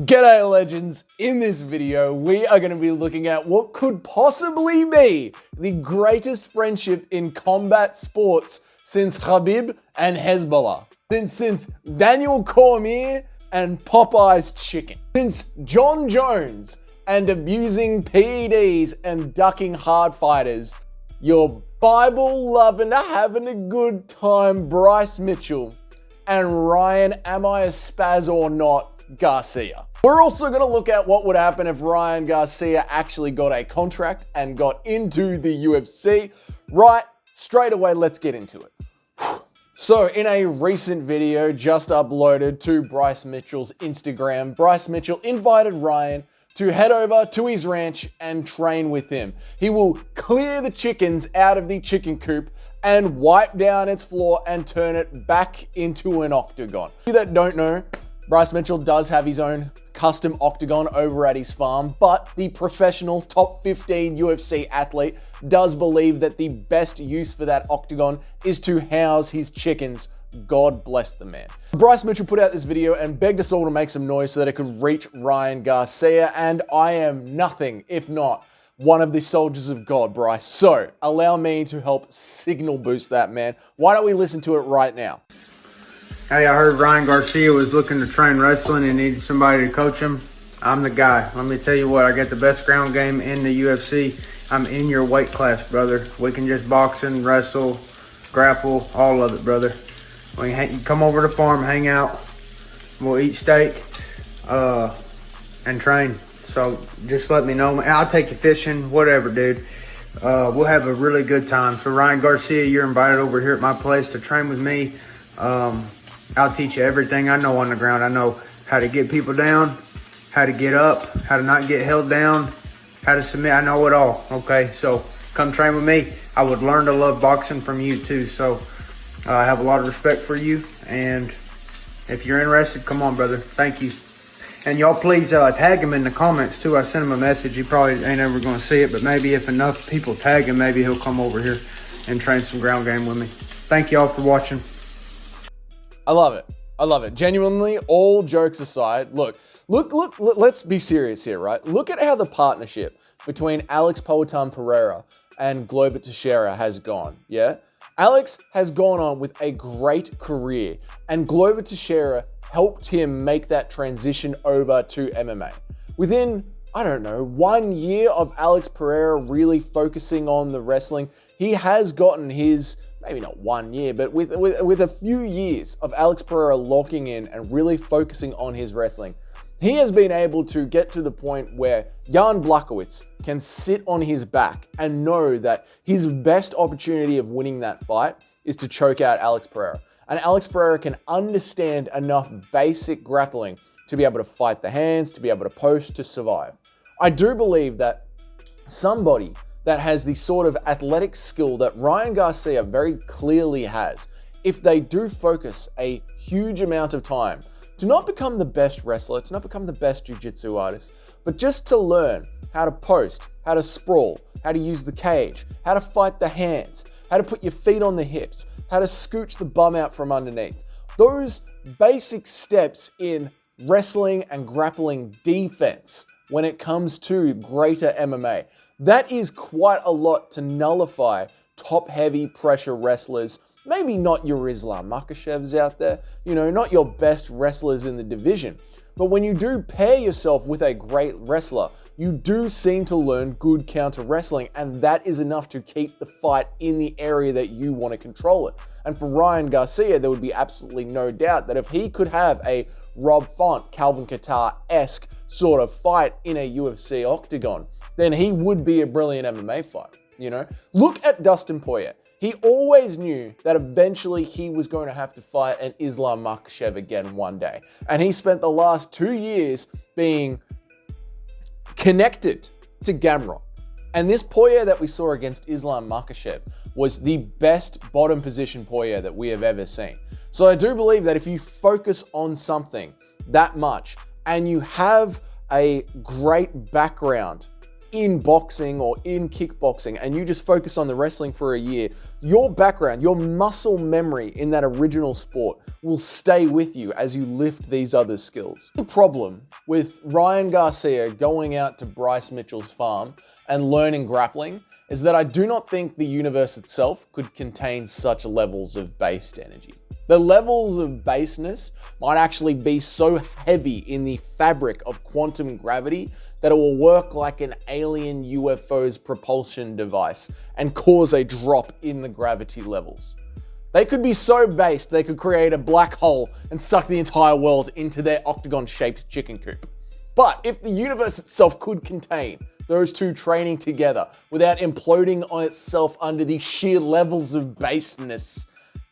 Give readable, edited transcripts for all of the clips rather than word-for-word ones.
G'day legends, in this video we are going to be looking at what could possibly be the greatest friendship in combat sports since Khabib and Hezbollah. Since Daniel Cormier and Popeye's chicken. Since John Jones and abusing PEDs and ducking hard fighters. Your Bible loving, having a good time Bryce Mitchell and Ryan, am I a spaz or not, Garcia. We're also going to look at what would happen if Ryan Garcia actually got a contract and got into the UFC. Right, straight away, let's get into it. So in a recent video just uploaded to Bryce Mitchell's Instagram, Bryce Mitchell invited Ryan to head over to his ranch and train with him. He will clear the chickens out of the chicken coop and wipe down its floor and turn it back into an octagon. For you that don't know, Bryce Mitchell does have his own custom octagon over at his farm, but the professional top 15 UFC athlete does believe that the best use for that octagon is to house his chickens. God bless the man. Bryce Mitchell put out this video and begged us all to make some noise so that it could reach Ryan Garcia, and I am nothing if not one of the soldiers of God, Bryce. So allow me to help signal boost that man. Why don't we listen to it right now? Hey, I heard Ryan Garcia was looking to train wrestling and needed somebody to coach him. I'm the guy. Let me tell you what, I got the best ground game in the UFC. I'm in your weight class, brother. We can just box and wrestle, grapple, all of it, brother. We can come over to the farm, hang out. We'll eat steak and train. So just let me know. I'll take you fishing, whatever, dude. We'll have a really good time. So Ryan Garcia, you're invited over here at my place to train with me. I'll teach you everything I know on the ground. I know how to get people down, how to get up, how to not get held down, how to submit. I know it all, okay? So come train with me. I would learn to love boxing from you too. So I have a lot of respect for you. And if you're interested, come on, brother. Thank you. And y'all please tag him in the comments too. I sent him a message. He probably ain't ever going to see it, but maybe if enough people tag him, maybe he'll come over here and train some ground game with me. Thank y'all for watching. I love it. I love it. Genuinely, all jokes aside, look, let's be serious here, right? Look at how the partnership between Alex Poatan Pereira and Glover Teixeira has gone, yeah? Alex has gone on with a great career, and Glover Teixeira helped him make that transition over to MMA. Within, I don't know, 1 year of Alex Pereira really focusing on the wrestling, he has gotten his, maybe not 1 year, but with a few years of Alex Pereira locking in and really focusing on his wrestling, he has been able to get to the point where Jan Blachowicz can sit on his back and know that his best opportunity of winning that fight is to choke out Alex Pereira. And Alex Pereira can understand enough basic grappling to be able to fight the hands, to be able to post, to survive. I do believe that somebody that has the sort of athletic skill that Ryan Garcia very clearly has, if they do focus a huge amount of time to not become the best wrestler, to not become the best jiu-jitsu artist, but just to learn how to post, how to sprawl, how to use the cage, how to fight the hands, how to put your feet on the hips, how to scooch the bum out from underneath. Those basic steps in wrestling and grappling defense when it comes to greater MMA, that is quite a lot to nullify top heavy pressure wrestlers. Maybe not your Islam Makhachevs out there, not your best wrestlers in the division. But when you do pair yourself with a great wrestler, you do seem to learn good counter wrestling, and that is enough to keep the fight in the area that you want to control it. And for Ryan Garcia, there would be absolutely no doubt that if he could have a Rob Font, Calvin Kattar-esque sort of fight in a UFC octagon, then he would be a brilliant MMA fighter, Look at Dustin Poirier. He always knew that eventually he was going to have to fight an Islam Makhachev again one day. And he spent the last 2 years being connected to Gamrot. And this Poirier that we saw against Islam Makhachev was the best bottom position Poirier that we have ever seen. So I do believe that if you focus on something that much and you have a great background in boxing or in kickboxing and you just focus on the wrestling for a year, your background, your muscle memory in that original sport will stay with you as you lift these other skills. The problem with Ryan Garcia going out to Bryce Mitchell's farm and learning grappling is that I do not think the universe itself could contain such levels of based energy. The levels of baseness might actually be so heavy in the fabric of quantum gravity that it will work like an alien UFO's propulsion device and cause a drop in the gravity levels. They could be so based they could create a black hole and suck the entire world into their octagon-shaped chicken coop. But if the universe itself could contain those two training together without imploding on itself under the sheer levels of baseness,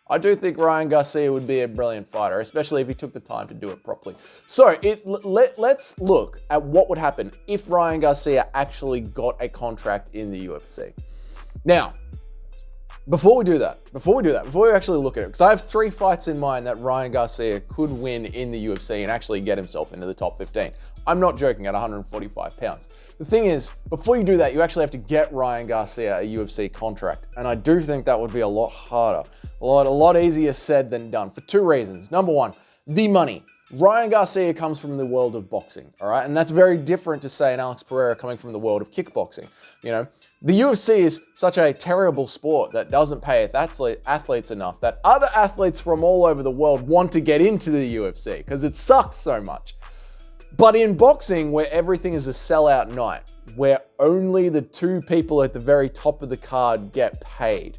I do think Ryan Garcia would be a brilliant fighter, especially if he took the time to do it properly. So let's look at what would happen if Ryan Garcia actually got a contract in the UFC. Now, before we actually look at it, because I have 3 fights in mind that Ryan Garcia could win in the UFC and actually get himself into the top 15. I'm not joking, at 145 pounds. The thing is, before you do that, you actually have to get Ryan Garcia a UFC contract. And I do think that would be a lot harder, a lot easier said than done, for 2 reasons. Number 1, the money. Ryan Garcia comes from the world of boxing, all right? And that's very different to, say, an Alex Pereira coming from the world of kickboxing. You know, the UFC is such a terrible sport that doesn't pay its athletes enough that other athletes from all over the world want to get into the UFC because it sucks so much. But in boxing, where everything is a sellout night, where only the 2 people at the very top of the card get paid,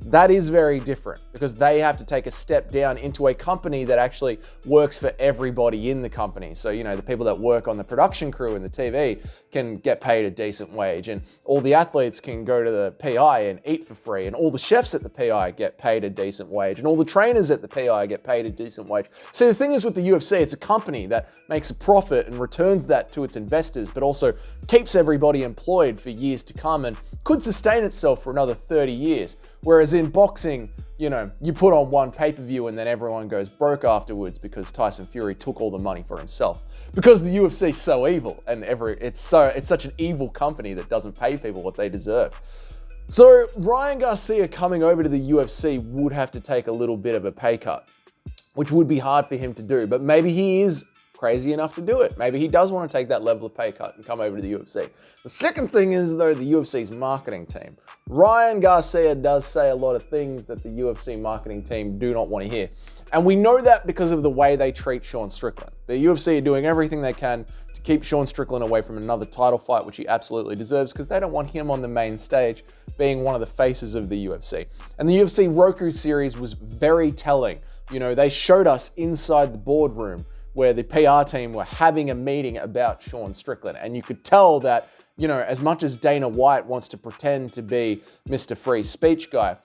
that is very different because they have to take a step down into a company that actually works for everybody in the company. So, you know, the people that work on the production crew and the TV can get paid a decent wage, and all the athletes can go to the PI and eat for free, and all the chefs at the PI get paid a decent wage, and all the trainers at the PI get paid a decent wage. So the thing is with the UFC, it's a company that makes a profit and returns that to its investors, but also keeps everybody employed for years to come and could sustain itself for another 30 years. Whereas in boxing, you know, you put on one pay-per-view and then everyone goes broke afterwards because Tyson Fury took all the money for himself. Because the UFC is so evil and it's such an evil company that doesn't pay people what they deserve. So Ryan Garcia coming over to the UFC would have to take a little bit of a pay cut, which would be hard for him to do, but maybe he is crazy enough to do it. Maybe he does want to take that level of pay cut and come over to the UFC. The second thing is, though, the UFC's marketing team. Ryan Garcia does say a lot of things that the UFC marketing team do not want to hear. And we know that because of the way they treat Sean Strickland. The UFC are doing everything they can to keep Sean Strickland away from another title fight, which he absolutely deserves, because they don't want him on the main stage being one of the faces of the UFC. And the UFC Roku series was very telling. You know, they showed us inside the boardroom where the PR team were having a meeting about Sean Strickland. And you could tell that, you know, as much as Dana White wants to pretend to be Mr. Free Speech guy,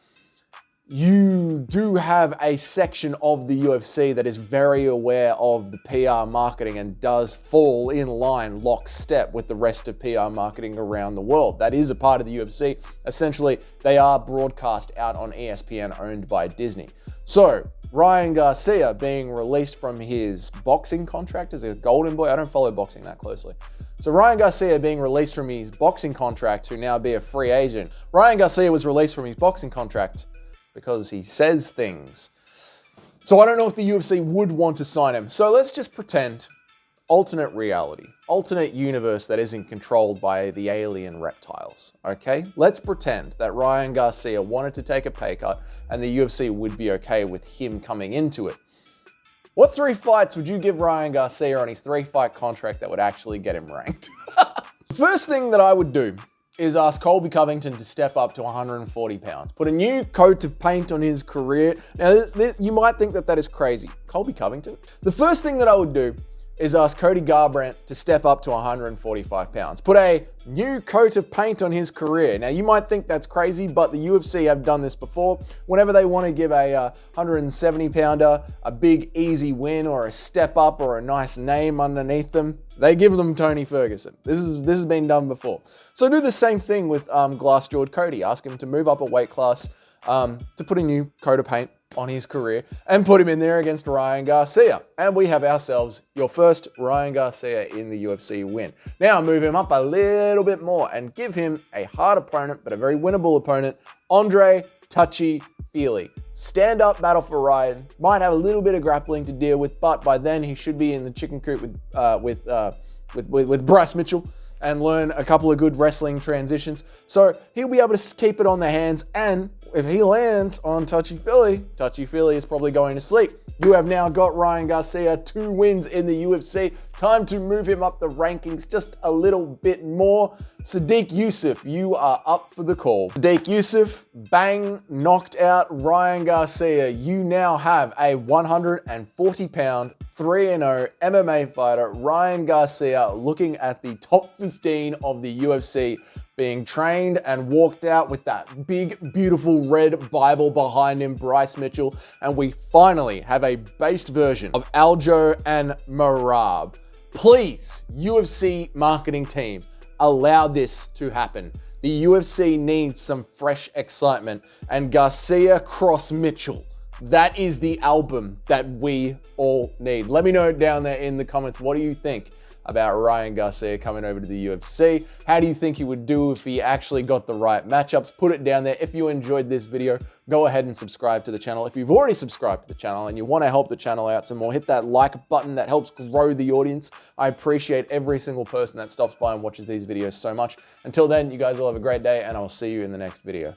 you do have a section of the UFC that is very aware of the PR marketing and does fall in line lockstep with the rest of PR marketing around the world. That is a part of the UFC. Essentially, they are broadcast out on ESPN, owned by Disney. So Ryan Garcia being released from his boxing contract as a golden boy. I don't follow boxing that closely. So Ryan Garcia being released from his boxing contract to now be a free agent. Ryan Garcia was released from his boxing contract because he says things. So I don't know if the UFC would want to sign him. So let's just pretend alternate reality, alternate universe that isn't controlled by the alien reptiles, okay? Let's pretend that Ryan Garcia wanted to take a pay cut and the UFC would be okay with him coming into it. What 3 fights would you give Ryan Garcia on his 3-fight contract that would actually get him ranked? The first thing that I would do is ask Colby Covington to step up to 140 pounds. Put a new coat of paint on his career. Now, you might think that is crazy. Colby Covington? The first thing that I would do is ask Cody Garbrandt to step up to 145 pounds. Put a new coat of paint on his career. Now, you might think that's crazy, but the UFC have done this before. Whenever they want to give a 170-pounder a big, easy win or a step up or a nice name underneath them, they give them Tony Ferguson. This has been done before. So do the same thing with glass-jawed Cody. Ask him to move up a weight class, to put a new coat of paint on his career and put him in there against Ryan Garcia. And we have ourselves your first Ryan Garcia in the UFC win. Now move him up a little bit more and give him a hard opponent, but a very winnable opponent, Andre Touchy Feely. Stand-up battle for Ryan. Might have a little bit of grappling to deal with, but by then he should be in the chicken coop with Bryce Mitchell and learn a couple of good wrestling transitions. So he'll be able to keep it on the hands, and if he lands on Touchy Feely is probably going to sleep. You have now got Ryan Garcia 2 wins in the UFC. Time to move him up the rankings just a little bit more. Sadiq Yusuff, you are up for the call. Sadiq Yusuff, bang, knocked out Ryan Garcia. You now have a 140-pound, 3-0 MMA fighter, Ryan Garcia, looking at the top 15 of the UFC, being trained and walked out with that big, beautiful red Bible behind him, Bryce Mitchell. And we finally have a based version of Aljo and Marab. Please, UFC marketing team, allow this to happen. The UFC needs some fresh excitement. And Garcia cross Mitchell, that is the album that we all need. Let me know down there in the comments, what do you think about Ryan Garcia coming over to the UFC? How do you think he would do if he actually got the right matchups? Put it down there. If you enjoyed this video, go ahead and subscribe to the channel. If you've already subscribed to the channel and you want to help the channel out some more, hit that like button. That helps grow the audience. I appreciate every single person that stops by and watches these videos so much. Until then, you guys all have a great day, and I'll see you in the next video.